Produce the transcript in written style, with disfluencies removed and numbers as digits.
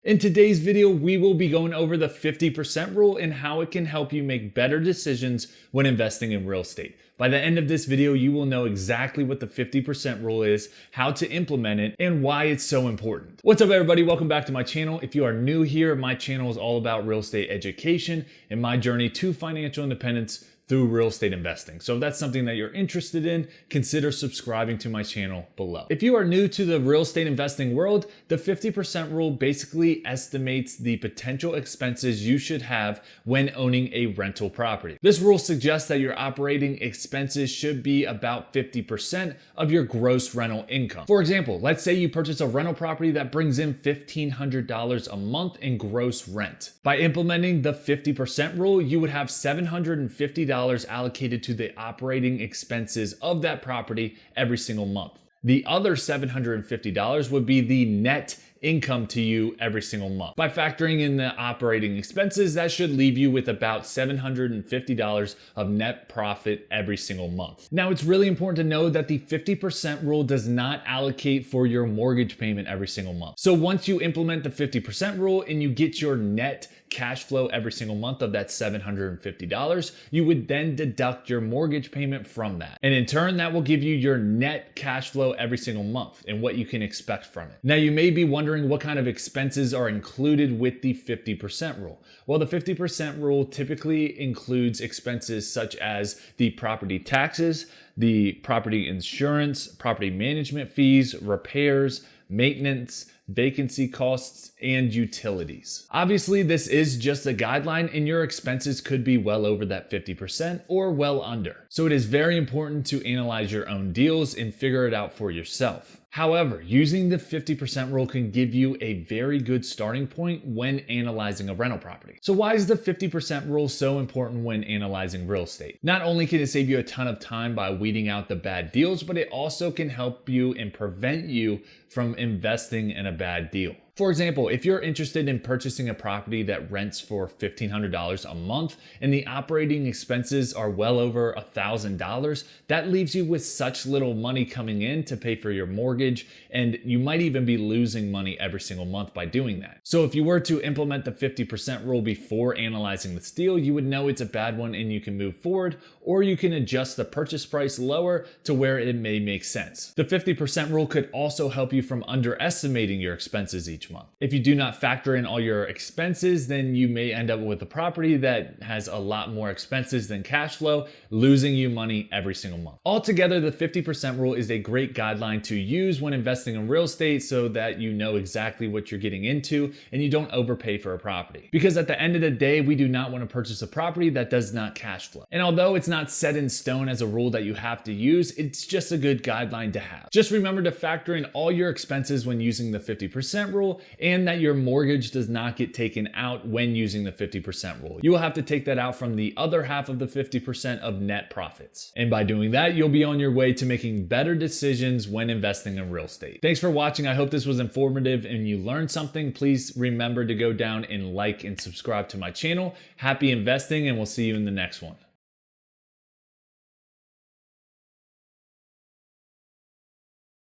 In today's video, we will be going over the 50% rule and how it can help you make better decisions when investing in real estate. By the end of this video, you will know exactly what the 50% rule is, how to implement it, and why it's so important. What's up, everybody? Welcome back to my channel. If you are new here, my channel is all about real estate education and my journey to financial independence through real estate investing. So if that's something that you're interested in, consider subscribing to my channel below. If you are new to the real estate investing world, the 50% rule basically estimates the potential expenses you should have when owning a rental property. This rule suggests that your operating expenses should be about 50% of your gross rental income. For example, let's say you purchase a rental property that brings in $1,500 a month in gross rent. By implementing the 50% rule, you would have $750 allocated to the operating expenses of that property every single month. The other $750 would be the net income to you every single month. By factoring in the operating expenses, that should leave you with about $750 of net profit every single month. Now, it's really important to know that the 50% rule does not allocate for your mortgage payment every single month. So once you implement the 50% rule and you get your net cash flow every single month of that $750, you would then deduct your mortgage payment from that. And in turn, that will give you your net cash flow every single month and what you can expect from it. Now, you may be wondering what kind of expenses are included with the 50% rule. Well, the 50% rule typically includes expenses such as the property taxes, the property insurance, property management fees, repairs, maintenance, vacancy costs, and utilities. Obviously, this is just a guideline and your expenses could be well over that 50% or well under. So it is very important to analyze your own deals and figure it out for yourself. However, using the 50% rule can give you a very good starting point when analyzing a rental property. So why is the 50% rule so important when analyzing real estate? Not only can it save you a ton of time by weeding out the bad deals, but it also can help you and prevent you from investing in a bad deal. For example, if you're interested in purchasing a property that rents for $1,500 a month and the operating expenses are well over $1,000, that leaves you with such little money coming in to pay for your mortgage, and you might even be losing money every single month by doing that. So if you were to implement the 50% rule before analyzing this deal, you would know it's a bad one and you can move forward, or you can adjust the purchase price lower to where it may make sense. The 50% rule could also help you from underestimating your expenses each month. If you do not factor in all your expenses, then you may end up with a property that has a lot more expenses than cash flow, losing you money every single month. Altogether, the 50% rule is a great guideline to use when investing in real estate so that you know exactly what you're getting into and you don't overpay for a property. Because at the end of the day, we do not want to purchase a property that does not cash flow. And although it's not set in stone as a rule that you have to use, it's just a good guideline to have. Just remember to factor in all your expenses when using the 50% rule, and that your mortgage does not get taken out when using the 50% rule. You will have to take that out from the other half of the 50% of net profits. And by doing that, you'll be on your way to making better decisions when investing in real estate. Thanks for watching. I hope this was informative and you learned something. Please remember to go down and like and subscribe to my channel. Happy investing, and we'll see you in the next one.